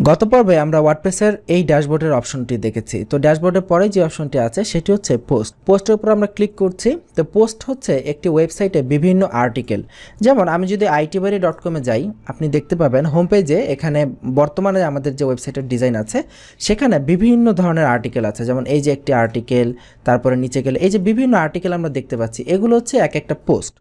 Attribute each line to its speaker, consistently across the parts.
Speaker 1: গত পর্বে আমরা ওয়ার্ডপ্রেসের এই ড্যাশবোর্ডের অপশনটি দেখেছি। তো ড্যাশবোর্ডের পরে যে অপশনটি আছে সেটি হচ্ছে পোস্ট। পোস্টের উপর আমরা ক্লিক করছি। তো পোস্ট হচ্ছে একটি ওয়েবসাইটে বিভিন্ন আর্টিকেল। যেমন আমি যদি itbari.com-এ যাই, আপনি দেখতে পাবেন হোম পেজে এখানে বর্তমানে আমাদের যে ওয়েবসাইটের ডিজাইন আছে সেখানে বিভিন্ন ধরনের আর্টিকেল আছে। যেমন এই যে একটি আর্টিকেল, তারপরে নিচে গেলে এই যে বিভিন্ন আর্টিকেল আমরা দেখতে পাচ্ছি, এগুলো হচ্ছে এক একটা পোস্ট।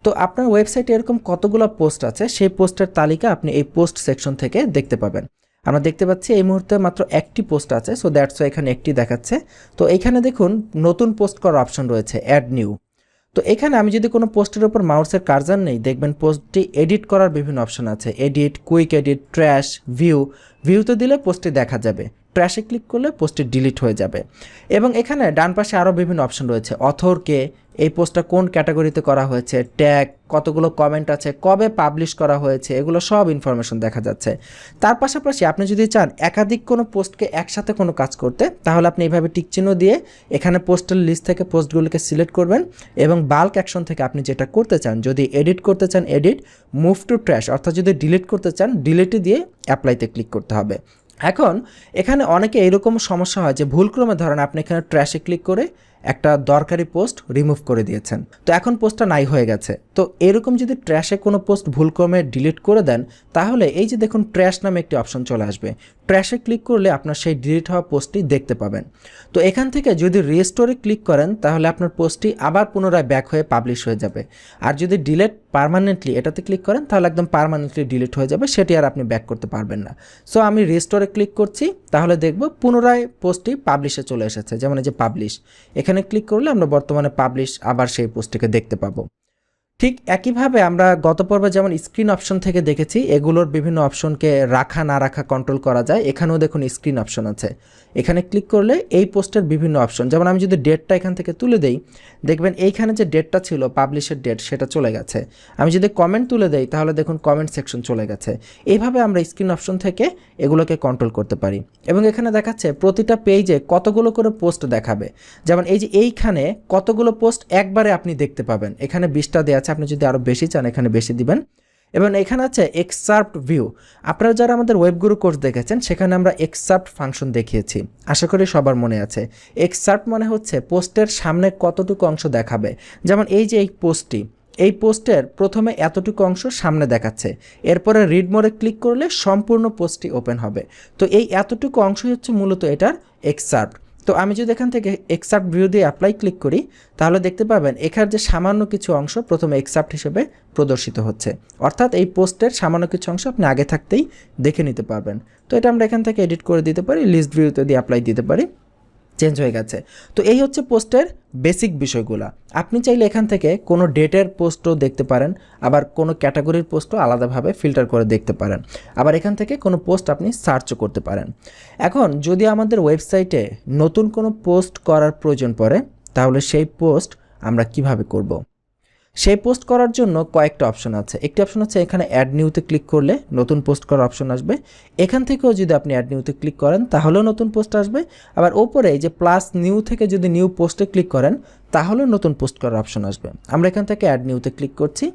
Speaker 1: তো আপনার ওয়েবসাইটে এরকম কতগুলো পোস্ট আছে সেই পোস্টের তালিকা আপনি এই পোস্ট সেকশন থেকে দেখতে পাবেন। আমরা দেখতে পাচ্ছি এই মুহূর্তে মাত্র একটি পোস্ট আছে, সো দ্যাটস ওয়াই এখানে একটি দেখাচ্ছে। তো এখানে দেখুন নতুন পোস্ট করার অপশন রয়েছে, অ্যাড নিউ। তো এখানে আমি যদি কোনো পোস্টের উপর মাউসের কার্সার নেই, দেখবেন পোস্টটি এডিট করার বিভিন্ন অপশন আছে, এডিট, কুইক এডিট, ট্র্যাশ, ভিউতে দিলে পোস্টটি দেখা যাবে, ট্র্যাশে ক্লিক করলে পোস্টটি ডিলিট হয়ে যাবে। এবং এখানে ডান পাশে আরও বিভিন্ন অপশন রয়েছে, অথরকে, এই পোস্টটা কোন ক্যাটাগরিতে করা হয়েছে, ট্যাগ, কতগুলো কমেন্ট আছে, কবে পাবলিশ করা হয়েছে, এগুলো সব ইনফরমেশন দেখা যাচ্ছে। তার পাশাপাশি আপনি যদি চান একাধিক কোনো পোস্টকে একসাথে কোনো কাজ করতে, তাহলে আপনি এইভাবে টিকচিহ্ন দিয়ে এখানে পোস্টের লিস্ট থেকে পোস্টগুলোকে সিলেক্ট করবেন এবং বাল্ক অ্যাকশন থেকে আপনি যেটা করতে চান, যদি এডিট করতে চান এডিট, মুভ টু ট্র্যাশ, অর্থাৎ যদি ডিলিট করতে চান ডিলিটে দিয়ে অ্যাপ্লাইতে ক্লিক করতে হবে। এখন এখানে অনেকে এরকম সমস্যা হয় যে ভুলক্রমে ধরেন আপনি এখানে ট্র্যাশে ক্লিক করে একটা দরকারি পোস্ট রিমুভ করে দিয়েছেন, তো এখন পোস্টটা নাই হয়ে গেছে। তো এরকম যদি ট্র্যাশে কোনো পোস্ট ভুলক্রমে ডিলিট করে দেন, তাহলে এই যে দেখুন ট্র্যাশ নামে একটি অপশন চলে আসবে, ট্র্যাশে ক্লিক করলে আপনার সেই ডিলিট হওয়া পোস্টটি দেখতে পাবেন। তো এখান থেকে যদি রিস্টোরে ক্লিক করেন তাহলে আপনার পোস্টটি আবার পুনরায় ব্যাক হয়ে পাবলিশ হয়ে যাবে। আর যদি ডিলিট পার্মানেন্টলি এটাতে ক্লিক করেন তাহলে একদম পার্মানেন্টলি ডিলিট হয়ে যাবে, সেটি আর আপনি ব্যাক করতে পারবেন না। সো আমি রিস্টোরে ক্লিক করছি, তাহলে দেখব পুনরায় পোস্টটি পাবলিশে চলে এসেছে। যেমন এই যে পাবলিশ, এখানে ক্লিক করলে আমরা বর্তমানে পাবলিশ আবার সেই পোস্টটিকে দেখতে পাবো। ঠিক একইভাবে আমরা গত পর্বে যেমন স্ক্রিন অপশন থেকে দেখেছি, এগুলোর বিভিন্ন অপশনকে রাখা না রাখা কন্ট্রোল করা যায়। এখানেও দেখুন স্ক্রিন অপশন আছে, এখানে ক্লিক করলে এই পোস্টের বিভিন্ন অপশন, যেমন আমি যদি ডেটটা এখান থেকে তুলে দেই, দেখবেন এইখানে যে ডেটটা ছিল পাবলিশের ডেট সেটা চলে গেছে। আমি যদি কমেন্ট তুলে দেই তাহলে দেখুন কমেন্ট সেকশন চলে গেছে। এইভাবে আমরা স্ক্রিন অপশন থেকে এগুলোকে কন্ট্রোল করতে পারি। এবং এখানে দেখাচ্ছে প্রতিটা পেজে কতগুলো করে পোস্ট দেখাবে। যেমন এই যে এইখানে কতগুলো পোস্ট একবারে আপনি দেখতে পাবেন, এখানে 20টা দেওয়া আছে, আপনি যদি আরও বেশি চান এখানে বেশি দিবেন। এবং এখানে আছে এক্সার্পট ভিউ। আপনারা যারা আমাদের ওয়েবগুরু কোর্স দেখেছেন সেখানে আমরা এক্সার্পট ফাংশন দেখিয়েছি, আশা করি সবার মনে আছে। এক্সার্পট মানে হচ্ছে পোস্টের সামনে কতটুকু অংশ দেখাবে। যেমন এই যে এই পোস্টটি, এই পোস্টের প্রথমে এতটুকু অংশ সামনে দেখাচ্ছে, এরপরে রিড মোডে ক্লিক করলে সম্পূর্ণ পোস্টটি ওপেন হবে। তো এই এতটুকু অংশই হচ্ছে মূলত এটার এক্সার্পট। তো আমি যদি এখান থেকে এক্সার্পট ভিউ দিয়ে অ্যাপ্লাই ক্লিক করি তাহলে দেখতে পাবেন এখানে যে সামান্য কিছু অংশ প্রথমে এক্সার্পট হিসেবে প্রদর্শিত হচ্ছে, অর্থাৎ এই পোস্টের সামান্য কিছু অংশ আপনি আগে থাকতেই দেখে নিতে পারবেন। তো এটা আমরা এখান থেকে এডিট করে দিতে পারি, লিস্ট ভিউতে দিয়ে অ্যাপ্লাই দিতে পারি, চেঞ্জ হয়ে গেছে। তো এই হচ্ছে পোস্টের বেসিক বিষয়গুলো। আপনি চাইলে এখান থেকে কোনো ডেটের পোস্টও দেখতে পারেন, আবার কোনো ক্যাটাগরির পোস্টও আলাদাভাবে ফিল্টার করে দেখতে পারেন, আবার এখান থেকে কোনো পোস্ট আপনি সার্চও করতে পারেন। এখন যদি আমাদের ওয়েবসাইটে নতুন কোনো পোস্ট করার প্রয়োজন পড়ে তাহলে সেই পোস্ট আমরা কিভাবে করব? সেই পোস্ট করার জন্য কয়েকটা অপশন আছে। একটি অপশন হচ্ছে এখানে অ্যাড নিউতে ক্লিক করলে নতুন পোস্ট করার অপশন আসবে। এখান থেকেও যদি আপনি অ্যাড নিউতে ক্লিক করেন তাহলেও নতুন পোস্ট আসবে। আবার ওপরে এই যে প্লাস নিউ থেকে যদি নিউ পোস্টে ক্লিক করেন তাহলেও নতুন পোস্ট করার অপশন আসবে। আমরা এখান থেকে অ্যাড নিউতে ক্লিক করছি,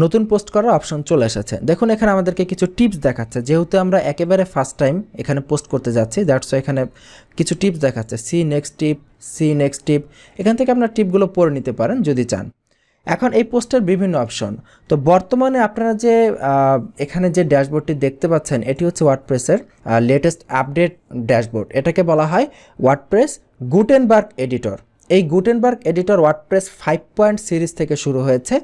Speaker 1: নতুন পোস্ট করার অপশন চলে এসেছে। দেখুন এখানে আমাদেরকে কিছু টিপস দেখাচ্ছে, যেহেতু আমরা একেবারে ফার্স্ট টাইম এখানে পোস্ট করতে যাচ্ছি, দ্যাটস এখানে কিছু টিপস দেখাচ্ছে, সি নেক্সট টিপ। এখান থেকে আপনার টিপগুলো পড়ে নিতে পারেন যদি চান। এখন এই পোস্টের বিভিন্ন অপশন। তো বর্তমানে আপনারা যে এখানে যে ড্যাশবোর্ডটি দেখতে পাচ্ছেন এটি হচ্ছে ওয়ার্ডপ্রেসের লেটেস্ট আপডেট ড্যাশবোর্ড। এটাকে বলা হয় ওয়ার্ডপ্রেস গুটেনবার্গ এডিটর। এই গুটেনবার্গ এডিটর ওয়ার্ডপ্রেস 5 সিরিজ থেকে শুরু হয়েছে।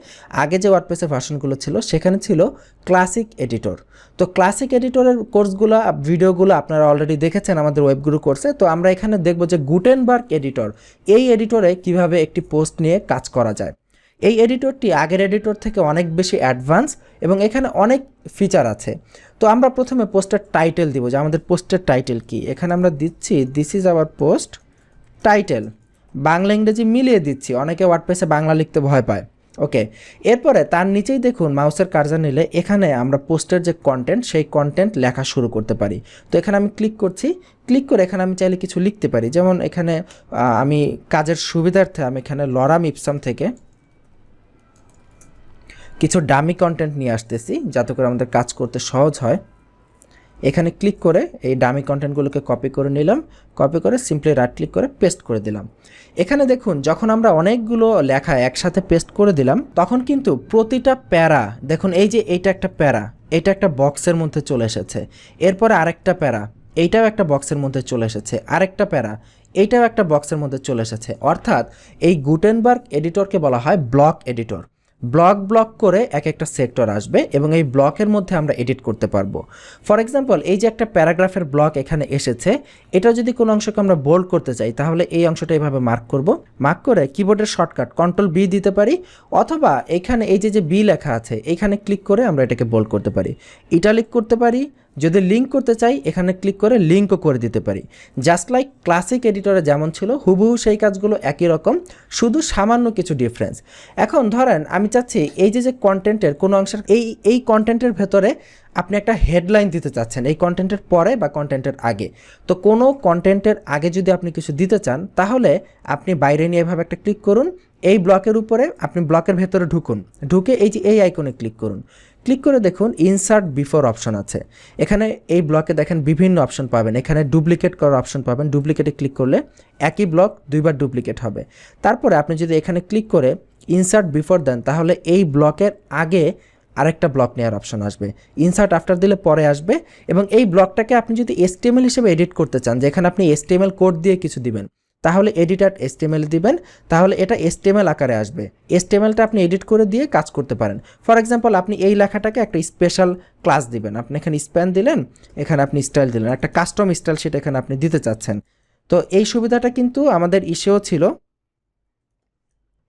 Speaker 1: আগে যে ওয়ার্ডপ্রেসের ভার্সনগুলো ছিল সেখানে ছিল ক্লাসিক এডিটর। তো ক্লাসিক এডিটরের কোর্সগুলো ভিডিওগুলো আপনারা অলরেডি দেখেছেন আমাদের ওয়েবগুরু কোর্সে। তো আমরা এখানে দেখব যে গুটেনবার্গ এডিটর, এই এডিটরে কিভাবে একটি পোস্ট নিয়ে কাজ করা যায়। এই এডিটরটি আগের এডিটর থেকে অনেক বেশি অ্যাডভান্স এবং এখানে অনেক ফিচার আছে। তো আমরা প্রথমে পোস্টের টাইটেল দিব, যে আমাদের পোস্টের টাইটেল কি। এখানে আমরা দিচ্ছি this is our post title, Bangla ইংরেজি মিলিয়ে দিচ্ছি, অনেকে ওয়ার্ডপ্রেসে বাংলা লিখতে ভয় পায়। ওকে, এরপরে তার নিচেই দেখুন মাউসের কার্সার নিলে এখানে আমরা পোস্টের যে কন্টেন্ট সেই কন্টেন্ট লেখা শুরু করতে পারি। তো এখানে আমি ক্লিক করছি, ক্লিক করে এখানে আমি চাইলে কিছু লিখতে পারি। যেমন এখানে আমি কাজের সুবিধার্থে আমি এখানে লরাম ইপসাম থেকে কিছু ডামি কন্টেন্ট নিয়ে আসতেছি যাতে করে আমাদের কাজ করতে সহজ হয়। এখানে ক্লিক করে এই ডামি কন্টেন্টগুলোকে কপি করে নিলাম, কপি করে সিম্পলি রাইট ক্লিক করে পেস্ট করে দিলাম। এখানে দেখুন যখন আমরা অনেকগুলো লেখা একসাথে পেস্ট করে দিলাম তখন কিন্তু প্রতিটা প্যারা দেখুন এই যে এইটা একটা প্যারা, এটা একটা বক্সের মধ্যে চলে এসেছে, এরপরে আরেকটা প্যারা, এইটাও একটা বক্সের মধ্যে চলে এসেছে, আরেকটা প্যারা, এইটাও একটা বক্সের মধ্যে চলে এসেছে। অর্থাৎ এই গুটেনবার্গ এডিটরকে বলা হয় ব্লক এডিটর। ব্লক করে এক একটা সেক্টর আসবে এবং এই ব্লকের মধ্যে আমরা এডিট করতে পারবো। ফর এক্সাম্পল এই যে একটা প্যারাগ্রাফের ব্লক এখানে এসেছে, এটা যদি কোনো অংশকে আমরা বোল্ড করতে চাই তাহলে এই অংশটা এইভাবে মার্ক করব, মার্ক করে কিবোর্ডের শর্টকাট কন্ট্রোল বি দিতে পারি, অথবা এখানে এই যে বি লেখা আছে এইখানে ক্লিক করে আমরা এটাকে বোল্ড করতে পারি, ইটালিক করতে পারি। যদি লিঙ্ক করতে চাই এখানে ক্লিক করে লিঙ্কও করে দিতে পারি। জাস্ট লাইক ক্লাসিক এডিটরে যেমন ছিল হুবহু সেই কাজগুলো একই রকম, শুধু সামান্য কিছু ডিফারেন্স। এখন ধরেন আমি চাচ্ছি এই যে কন্টেন্টের কোনো অংশের এই কন্টেন্টের ভেতরে আপনি একটা হেডলাইন দিতে চাচ্ছেন এই কন্টেন্টের পরে বা কন্টেন্টের আগে। তো কোনো কন্টেন্টের আগে যদি আপনি কিছু দিতে চান তাহলে আপনি বাইরে নিয়ে এভাবে একটা ক্লিক করুন, এই ব্লকের উপরে আপনি ব্লকের ভেতরে ঢুকুন, ঢুকে এই যে এই আইকনে ক্লিক করুন, ক্লিক করে দেখুন ইনসার্ট বিফোর অপশন আছে। এখানে এই ব্লকে দেখেন বিভিন্ন অপশন পাবেন, এখানে ডুপ্লিকেট করার অপশন পাবেন, ডুপ্লিকেটে ক্লিক করলে একই ব্লক দুইবার ডুপ্লিকেট হবে। তারপরে আপনি যদি এখানে ক্লিক করে ইনসার্ট বিফোর দেন তাহলে এই ব্লকের আগে আরেকটা ব্লক নেওয়ার অপশন আসবে, ইনসার্ট আফটার দিলে পরে আসবে। এবং এই ব্লকটাকে আপনি যদি HTML হিসেবে এডিট করতে চান, যেখানে আপনি HTML কোড দিয়ে কিছু দিবেন, তাহলে এডিটার HTML দিবেন, তাহলে এটা HTML আকারে আসবে। HTMLটা আপনি এডিট করে দিয়ে কাজ করতে পারেন। ফর এক্সাম্পল আপনি এই লেখাটাকে একটা স্পেশাল ক্লাস দিবেন, আপনি এখানে স্প্যান দিলেন, এখানে আপনি স্টাইল দিলেন, একটা কাস্টম স্টাইল সেটা এখানে আপনি দিতে চাচ্ছেন। তো এই সুবিধাটা কিন্তু আমাদের ইসেও ছিল,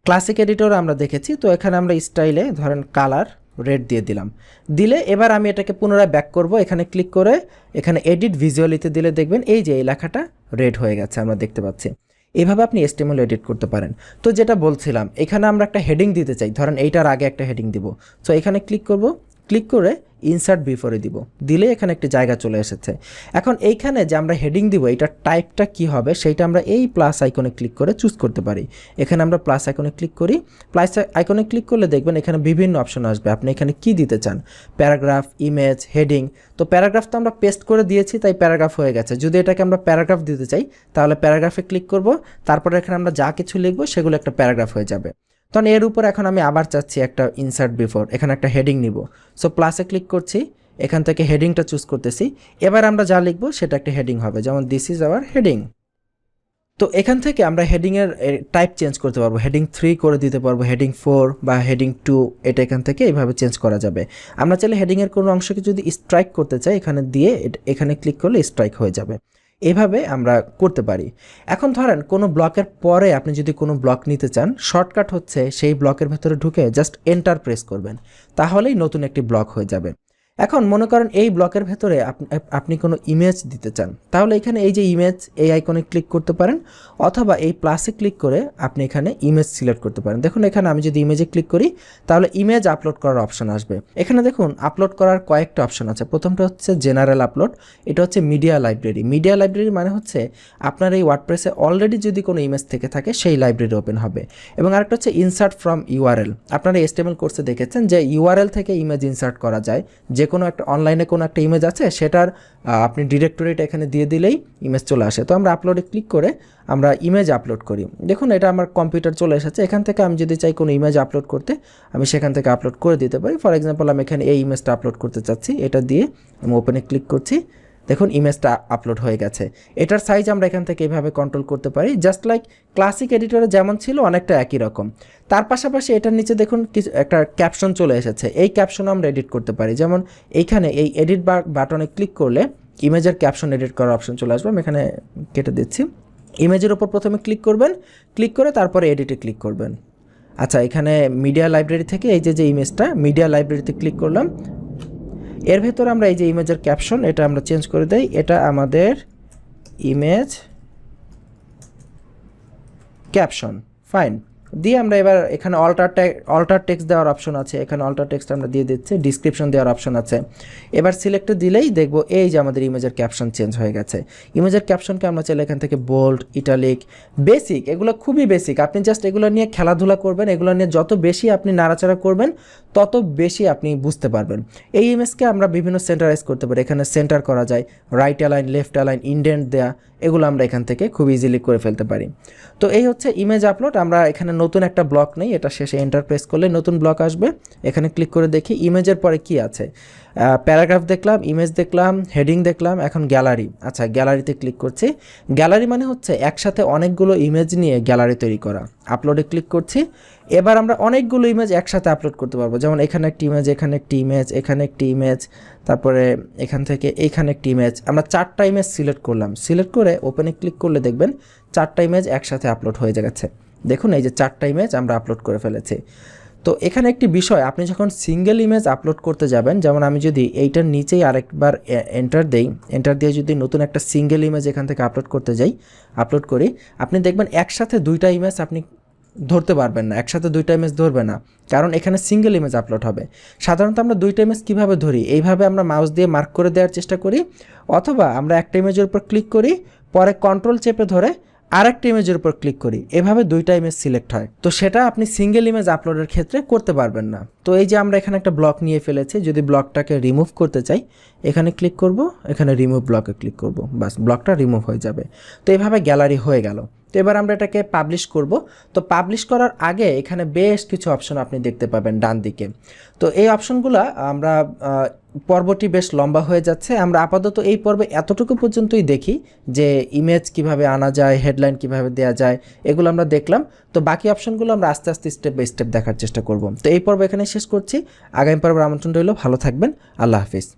Speaker 1: ক্লাসিক এডিটর আমরা দেখেছি। তো এখানে আমরা স্টাইলে ধরেন কালার রেড দিয়ে দিলাম, দিলে এবার আমি এটাকে পুনরায় ব্যাক করব, এখানে ক্লিক করে এখানে এডিট ভিজুয়ালিতে দিলে দেখবেন এই যে এই লেখাটা রেড হয়ে গেছে আমরা দেখতে পাচ্ছি। এইভাবে আপনি HTML এডিট করতে পারেন। তো যেটা বলছিলাম এখানে আমরা একটা হেডিং দিতে চাই, ধরেন এইটার আগে একটা হেডিং দিব। সো এখানে ক্লিক করব, ক্লিক করে ইনসার্ট বিফোরে দিব, দিলে এখানে একটি জায়গা চলে এসেছে। এখন এইখানে যে আমরা হেডিং দিব এটার টাইপটা কি হবে সেইটা আমরা এই প্লাস আইকনে ক্লিক করে চুজ করতে পারি। এখানে আমরা প্লাস আইকনে ক্লিক করি, প্লাস আইকনে ক্লিক করলে দেখবেন এখানে বিভিন্ন অপশন আসবে, আপনি এখানে কি দিতে চান, প্যারাগ্রাফ, ইমেজ, হেডিং। তো প্যারাগ্রাফ তো আমরা পেস্ট করে দিয়েছি তাই প্যারাগ্রাফ হয়ে গেছে। যদি এটাকে আমরা প্যারাগ্রাফ দিতে চাই তাহলে প্যারাগ্রাফে ক্লিক করব, তারপরে এখানে আমরা যা কিছু লিখবো সেগুলো একটা প্যারাগ্রাফ হয়ে যাবে। তখন এর উপর এখন আমি আবার চাচ্ছি একটা ইনসার্ট বিফোর, এখানে একটা হেডিং নিব। সো প্লাসে ক্লিক করছি, এখান থেকে হেডিংটা চুজ করতেছি। এবার আমরা যা লিখবো সেটা একটা হেডিং হবে, যেমন দিস ইজ আওয়ার হেডিং। তো এখান থেকে আমরা হেডিংয়ের টাইপ চেঞ্জ করতে পারবো, হেডিং 3 করে দিতে পারবো, হেডিং 4 বা হেডিং 2, এটা এখান থেকে এইভাবে চেঞ্জ করা যাবে। আমরা চাইলে হেডিংয়ের কোনো অংশকে যদি স্ট্রাইক করতে চাই এখানে দিয়ে এখানে ক্লিক করলে স্ট্রাইক হয়ে যাবে। এভাবে আমরা করতে পারি। এখন ধরেন কোনো ব্লকের পরে আপনি যদি কোনো ব্লক নিতে চান, শর্টকাট হচ্ছে সেই ব্লকের ভেতরে ঢুকে জাস্ট এন্টার প্রেস করবেন, তাহলেই নতুন একটি ব্লক হয়ে যাবে। এখন মনে করেন এই ব্লকের ভেতরে আপনি কোনো ইমেজ দিতে চান, তাহলে এখানে এই যে ইমেজ এই আইকনে ক্লিক করতে পারেন, অথবা এই প্লাসে ক্লিক করে আপনি এখানে ইমেজ সিলেক্ট করতে পারেন। দেখুন এখানে আমি যদি ইমেজে ক্লিক করি তাহলে ইমেজ আপলোড করার অপশন আসবে। এখানে দেখুন আপলোড করার কয়েকটা অপশন আছে। প্রথমটা হচ্ছে জেনারেল আপলোড, এটা হচ্ছে মিডিয়া লাইব্রেরি। মিডিয়া লাইব্রেরি মানে হচ্ছে আপনার এই ওয়ার্ডপ্রেসে অলরেডি যদি কোনো ইমেজ থেকে থাকে সেই লাইব্রেরি ওপেন হবে। এবং আরেকটা হচ্ছে ইনসার্ট ফ্রম ইউআরএল। আপনারা HTML কোর্সে দেখেছেন যে ইউআরএল থেকে ইমেজ ইনসার্ট করা যায়, যে কোনো একটা অনলাইনে কোনো একটা ইমেজ আছে সেটার আপনি ডিরেক্টরিটা এখানে দিয়ে দিলেই ইমেজ চলে আসে। তো আমরা আপলোডে ক্লিক করে আমরা ইমেজ আপলোড করি। দেখুন এটা আমার কম্পিউটার চলে এসেছে, এখান থেকে আমি যদি চাই কোনো ইমেজ আপলোড করতে আমি সেখান থেকে আপলোড করে দিতে পারি। ফর এক্সাম্পল আমি এখানে এই ইমেজটা আপলোড করতে চাচ্ছি, এটা দিয়ে আমি ওপেনে ক্লিক করছি, দেখুন ইমেজটা আপলোড হয়ে গেছে। এটার সাইজ আমরা এখান থেকে এইভাবে কন্ট্রোল করতে পারি, জাস্ট লাইক ক্লাসিক এডিটরে যেমন ছিল অনেকটা একই রকম। তার পাশাপাশি এটার নিচে দেখুন কিছু একটা ক্যাপশন চলে এসেছে, এই ক্যাপশন আমরা এডিট করতে পারি। যেমন এইখানে এই এডিট বাটনে ক্লিক করলে ইমেজের ক্যাপশন এডিট করার অপশন চলে আসবে। আমি এখানে কেটে দিচ্ছি। ইমেজের উপর প্রথমে ক্লিক করবেন, ক্লিক করে তারপরে এডিটে ক্লিক করবেন। আচ্ছা, এখানে মিডিয়া লাইব্রেরি থেকে এই যে ইমেজটা মিডিয়া লাইব্রেরিতে ক্লিক করলাম, এর ভেতরে আমরা এই যে ইমেজের ক্যাপশন এটা আমরা চেঞ্জ করে দেই, এটা আমাদের ইমেজ ক্যাপশন, ফাইন। দিয়ে আমরা এবার এখানে অল্টার টেক্সট দেওয়ার অপশন আছে, এখানে অল্টার টেক্সট আমরা দিয়ে দিচ্ছি, ডিসক্রিপশন দেওয়ার অপশন আছে। এবার সিলেক্টে দিলেই দেখব এই যে আমাদের ইমেজের ক্যাপশন চেঞ্জ হয়ে গেছে। ইমেজের ক্যাপশনকে আমরা চাইলে এখান থেকে বোল্ড, ইটালিক, বেসিক, এগুলো খুবই বেসিক। আপনি জাস্ট এগুলো নিয়ে খেলাধুলা করবেন, এগুলো নিয়ে যত বেশি আপনি নাড়াচাড়া করবেন তত বেশি আপনি বুঝতে পারবেন। এই ইমেজকে আমরা বিভিন্ন সেন্টারাইজ করতে পারি, এখানে সেন্টার করা যায়, right align, left align, indent দেয়া, এগুলো আমরা এখান থেকে খুব ইজিলি করে ফেলতে পারি। তো এই হচ্ছে ইমেজ আপলোড। আমরা এখানে নতুন একটা ব্লক নেই, এটা শেষে এন্টার প্রেস করলে নতুন ব্লক আসবে। এখানে ক্লিক করে দেখি ইমেজের পরে কি আছে। প্যারাগ্রাফ দেখলাম, ইমেজ দেখলাম, হেডিং দেখলাম, এখন গ্যালারি। আচ্ছা, গ্যালারিতে ক্লিক করছি। গ্যালারি মানে হচ্ছে একসাথে অনেকগুলো ইমেজ নিয়ে গ্যালারি তৈরি করা। আপলোডে ক্লিক করছি। এবার আমরা অনেকগুলো ইমেজ একসাথে আপলোড করতে পারবো, যেমন এখানে একটি ইমেজ, এখানে একটি ইমেজ, এখানে একটি ইমেজ, তারপরে এখান থেকে এইখানে একটি ইমেজ। আমরা 4টা ইমেজ সিলেক্ট করলাম, সিলেক্ট করে ওপেনে ক্লিক করলে দেখবেন 4টা ইমেজ একসাথে আপলোড হয়ে যাচ্ছে। দেখুন এই যে 4টা ইমেজ আমরা আপলোড করে ফেলেছি। তো এখানে একটি বিষয়, আপনি যখন সিঙ্গেল ইমেজ আপলোড করতে যাবেন, যেমন আমি যদি এইটার নিচেই আরেকবার এন্টার দেই, এন্টার দিয়ে যদি নতুন একটা সিঙ্গেল ইমেজ এখান থেকে আপলোড করতে যাই, আপলোড করি, আপনি দেখবেন একসাথে 2টা ইমেজ আপনি ধরতে পারবেন না, একসাথে 2টা ইমেজ ধরবে না, কারণ এখানে সিঙ্গেল ইমেজ আপলোড হবে। সাধারণত আমরা 2টা ইমেজ কীভাবে ধরি, এইভাবে আমরা মাউস দিয়ে মার্ক করে দেওয়ার চেষ্টা করি, অথবা আমরা একটা ইমেজের উপর ক্লিক করি, পরে কন্ট্রোল চেপে ধরে আরেকটা ইমেজের উপর ক্লিক করি, এভাবে 2টা ইমেজ সিলেক্ট হয়। তো সেটা আপনি সিঙ্গেল ইমেজ আপলোডের ক্ষেত্রে করতে পারবেন না। তো এই যে আমরা এখানে একটা ব্লক নিয়ে ফেলেছি, যদি ব্লকটাকে রিমুভ করতে চাই এখানে ক্লিক করব, এখানে রিমুভ ব্লকে ক্লিক করব, বাস ব্লকটা রিমুভ হয়ে যাবে। তো এইভাবে গ্যালারি হয়ে গেল। তো এবার আমরা এটাকে পাবলিশ করব। তো পাবলিশ করার আগে এখানে বেশ কিছু অপশন আপনি দেখতে পাবেন ডান দিকে। তো এই অপশনগুলো আমরা পর্বটি বেশ লম্বা হয়ে যাচ্ছে, আমরা আপাতত এই পর্বে এতটুকু পর্যন্তই দেখি যে ইমেজ কিভাবে আনা যায়, হেডলাইন কিভাবে দেওয়া যায়, এগুলো আমরা দেখলাম। তো বাকি অপশনগুলো আমরা আস্তে আস্তে স্টেপ বাই স্টেপ দেখার চেষ্টা করব। তো এই পর্ব এখানে শেষ করছি, আগামী পর্বের আমন্ত্রণ রইল। ভালো থাকবেন, আল্লাহ হাফিজ।